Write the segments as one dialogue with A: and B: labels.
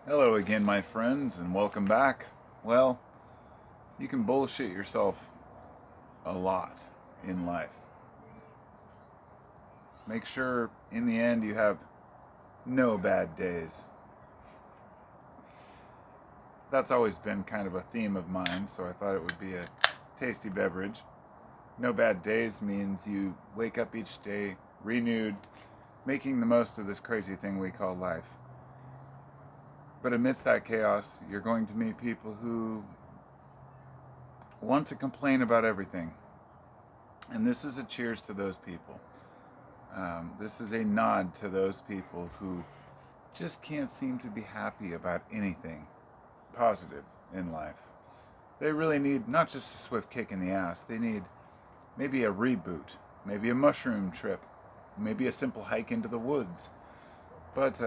A: Hello again, my friends, and welcome back. Well, you can bullshit yourself a lot in life. Make sure in the end you have no bad days. That's always been kind of a theme of mine, so I thought it would be a tasty beverage. No bad days means you wake up each day renewed, making the most of this crazy thing we call life. But amidst that chaos, you're going to meet people who want to complain about everything. And this is a cheers to those people. This is a nod to those people who just can't seem to be happy about anything positive in life. They really need not just a swift kick in the ass, they need maybe a reboot, maybe a mushroom trip, maybe a simple hike into the woods. But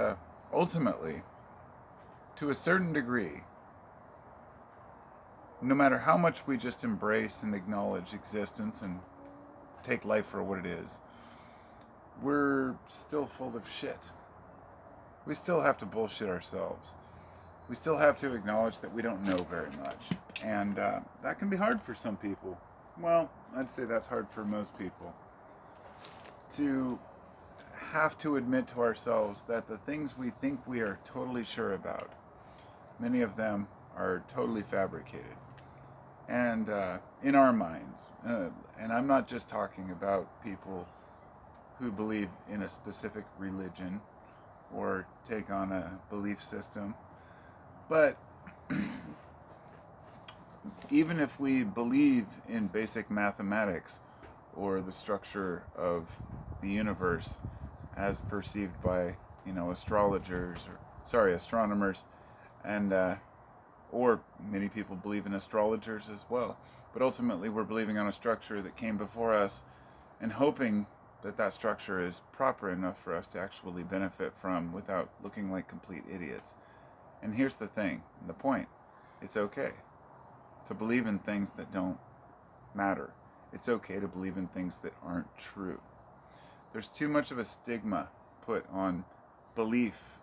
A: ultimately, to a certain degree, no matter how much we just embrace and acknowledge existence and take life for what it is, we're still full of shit. We still have to bullshit ourselves. We still have to acknowledge that we don't know very much. And that can be hard for some people. Well, I'd say that's hard for most people. To have to admit to ourselves that the things we think we are totally sure about, many of them are totally fabricated. And in our minds, and I'm not just talking about people who believe in a specific religion or take on a belief system, but even if we believe in basic mathematics or the structure of the universe as perceived by, astronomers, and or many people believe in astrologers as well. But ultimately, we're believing on a structure that came before us and hoping that that structure is proper enough for us to actually benefit from without looking like complete idiots. And here's the thing, the point. It's okay to believe in things that don't matter. It's okay to believe in things that aren't true. There's too much of a stigma put on belief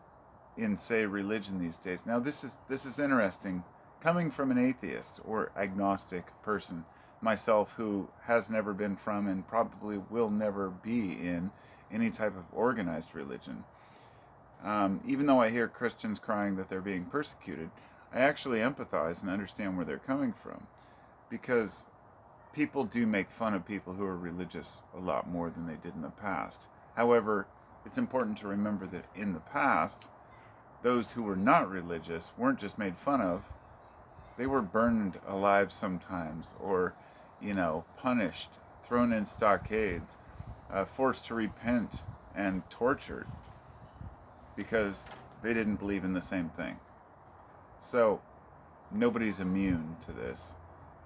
A: in, say, religion these days. Now, this is interesting, coming from an atheist or agnostic person, myself, who has never been from and probably will never be in any type of organized religion. Even though I hear Christians crying that they're being persecuted, I actually empathize and understand where they're coming from, because people do make fun of people who are religious a lot more than they did in the past. However, it's important to remember that in the past, those who were not religious weren't just made fun of, they were burned alive sometimes, or, punished, thrown in stockades, forced to repent, and tortured because they didn't believe in the same thing. So, nobody's immune to this.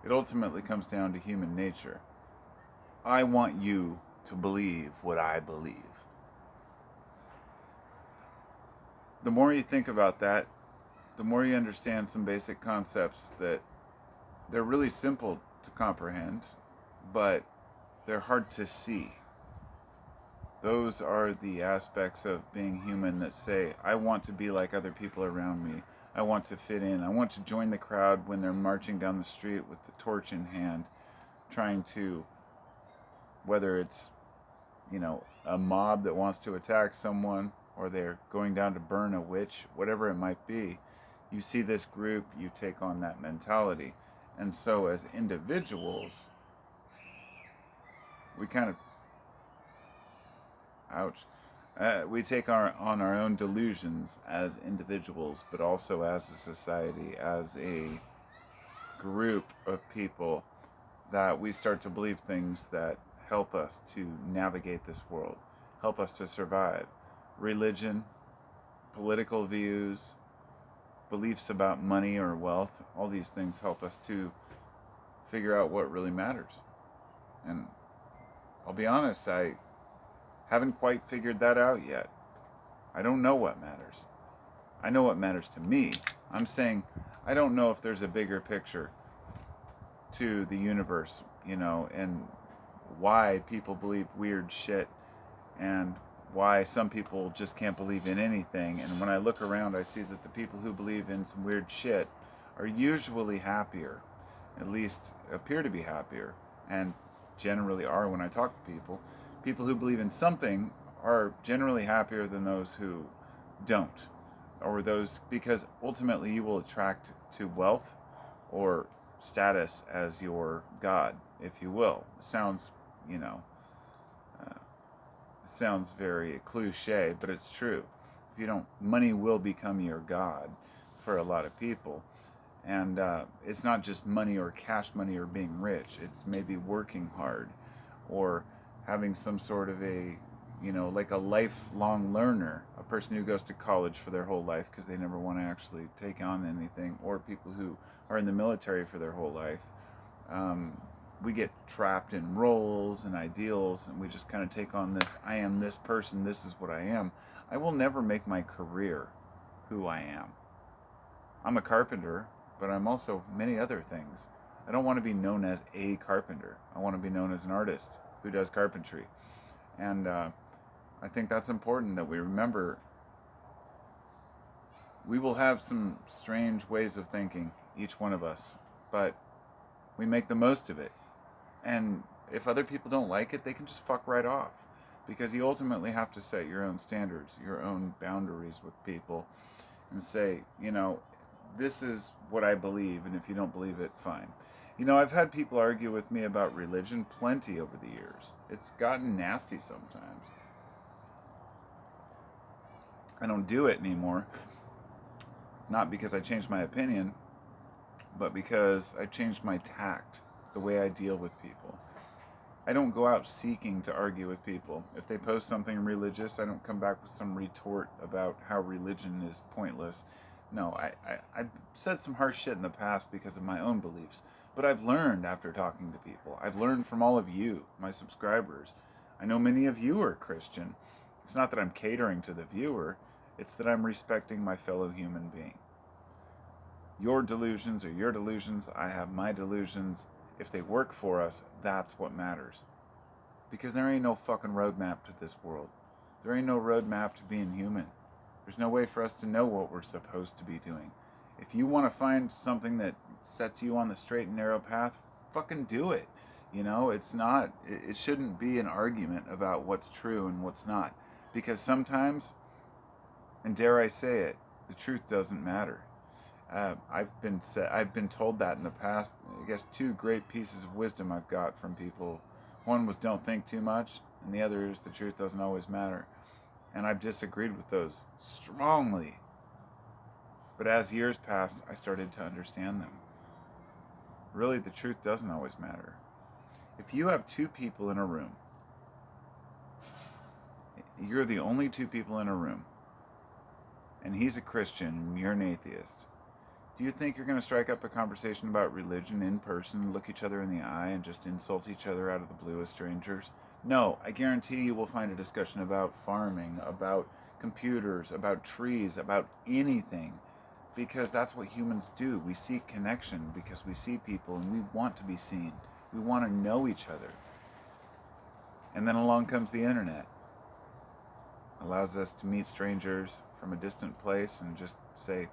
A: It ultimately comes down to human nature. I want you to believe what I believe. The more you think about that, the more you understand some basic concepts that they're really simple to comprehend, but they're hard to see. Those are the aspects of being human that say, I want to be like other people around me. I want to fit in. I want to join the crowd when they're marching down the street with the torch in hand, trying to, whether it's, a mob that wants to attack someone, or they're going down to burn a witch, whatever it might be. You see this group, you take on that mentality. And so as individuals, we kind of, ouch, we take on our own delusions as individuals, but also as a society, as a group of people, that we start to believe things that help us to navigate this world, help us to survive. Religion, political views, beliefs about money or wealth, all these things help us to figure out what really matters. And I'll be honest, I haven't quite figured that out yet. I don't know what matters. I know what matters to me. I'm saying I don't know if there's a bigger picture to the universe, and why people believe weird shit, and why some people just can't believe in anything. And when I look around, I see that the people who believe in some weird shit are usually happier, at least appear to be happier, and generally are when I talk to people. People who believe in something are generally happier than those who don't, or those, because ultimately you will attract to wealth or status as your god, if you will. It sounds, you know, sounds very cliche, but it's true. If you don't, money will become your god for a lot of people. And it's not just money or cash money or being rich. It's maybe working hard or having some sort of a, you know, like a lifelong learner, a person who goes to college for their whole life because they never want to actually take on anything, or people who are in the military for their whole life. We get trapped in roles and ideals, and we just kind of take on this, I am this person, this is what I am. I will never make my career who I am. I'm a carpenter, but I'm also many other things. I don't want to be known as a carpenter. I want to be known as an artist who does carpentry. And I think that's important that we remember. We will have some strange ways of thinking, each one of us, but we make the most of it. And if other people don't like it, they can just fuck right off. Because you ultimately have to set your own standards, your own boundaries with people, and say, you know, this is what I believe, and if you don't believe it, fine. You know, I've had people argue with me about religion plenty over the years. It's gotten nasty sometimes. I don't do it anymore. Not because I changed my opinion, but because I changed my tact, the way I deal with people. I don't go out seeking to argue with people. If they post something religious, I don't come back with some retort about how religion is pointless. No, I've said some harsh shit in the past because of my own beliefs, but I've learned after talking to people. I've learned from all of you, my subscribers. I know many of you are Christian. It's not that I'm catering to the viewer, it's that I'm respecting my fellow human being. Your delusions are your delusions, I have my delusions. If they work for us, that's what matters. Because there ain't no fucking roadmap to this world. There ain't no roadmap to being human. There's no way for us to know what we're supposed to be doing. If you want to find something that sets you on the straight and narrow path, fucking do it. You know, it shouldn't be an argument about what's true and what's not. Because sometimes, and dare I say it, the truth doesn't matter. I've been told that in the past. I guess two great pieces of wisdom I've got from people. One was don't think too much, and the other is the truth doesn't always matter. And I've disagreed with those strongly. But as years passed, I started to understand them. Really, the truth doesn't always matter. If you have two people in a room, you're the only two people in a room, and he's a Christian and you're an atheist, do you think you're going to strike up a conversation about religion in person, look each other in the eye, and just insult each other out of the blue as strangers? No, I guarantee you will find a discussion about farming, about computers, about trees, about anything. Because that's what humans do. We seek connection because we see people and we want to be seen. We want to know each other. And then along comes the internet. Allows us to meet strangers from a distant place and just say,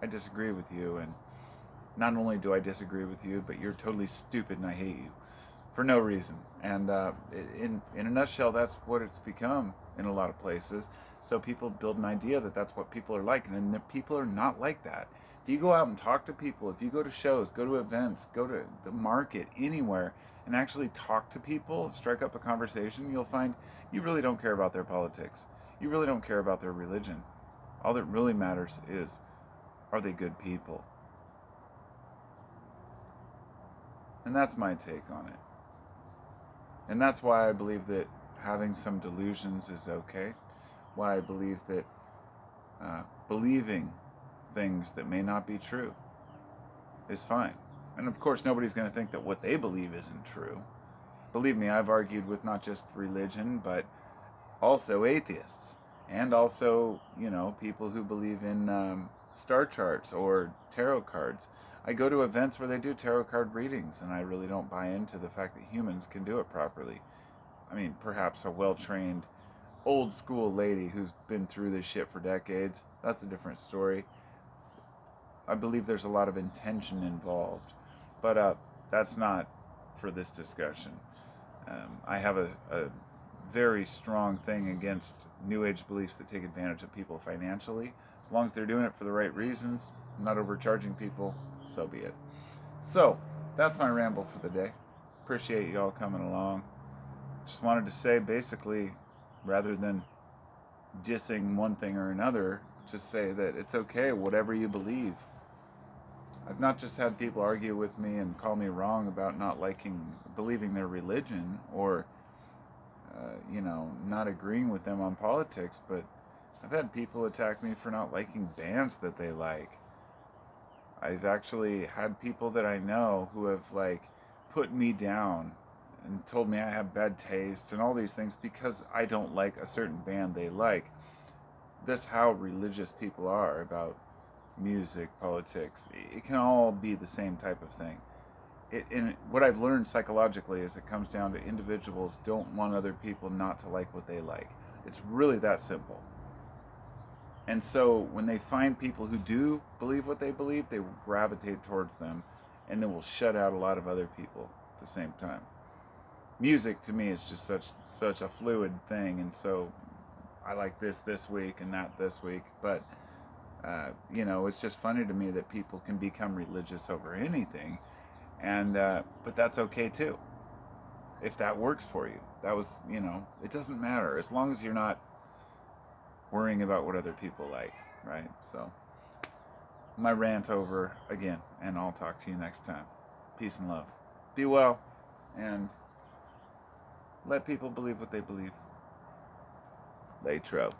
A: I disagree with you, and not only do I disagree with you, but you're totally stupid and I hate you for no reason. And in a nutshell, that's what it's become in a lot of places. So people build an idea that that's what people are like, and then people are not like that. If you go out and talk to people, if you go to shows, go to events, go to the market, anywhere, and actually talk to people, strike up a conversation, you'll find you really don't care about their politics. You really don't care about their religion. All that really matters is, are they good people? And that's my take on it. And that's why I believe that having some delusions is okay. Why I believe that believing things that may not be true is fine. And of course, nobody's going to think that what they believe isn't true. Believe me, I've argued with not just religion, but also atheists. And also, you know, people who believe in star charts or tarot cards. I go to events where they do tarot card readings, and I really don't buy into the fact that humans can do it properly. I mean, perhaps a well-trained old school lady who's been through this shit for decades, that's a different story. I believe there's a lot of intention involved, but that's not for this discussion. I have a very strong thing against New Age beliefs that take advantage of people financially. As long as they're doing it for the right reasons, not overcharging people, so be it. So, that's my ramble for the day. Appreciate you all coming along. Just wanted to say, basically, rather than dissing one thing or another, to say that it's okay, whatever you believe. I've not just had people argue with me and call me wrong about not believing their religion, or, not agreeing with them on politics, but I've had people attack me for not liking bands that they like. I've actually had people that I know who have, put me down and told me I have bad taste and all these things because I don't like a certain band they like. That's how religious people are about music, politics. It can all be the same type of thing. And what I've learned psychologically is it comes down to individuals don't want other people not to like what they like. It's really that simple. And so when they find people who do believe what they believe, they will gravitate towards them, and then will shut out a lot of other people at the same time. Music to me is just such a fluid thing, and so I like this week and that this week, but it's just funny to me that people can become religious over anything, and but that's okay too, if that works for you. It doesn't matter as long as you're not worrying about what other people like, right? So, my rant over again, and I'll talk to you next time. Peace and love. Be well, and let people believe what they believe. Lay trout.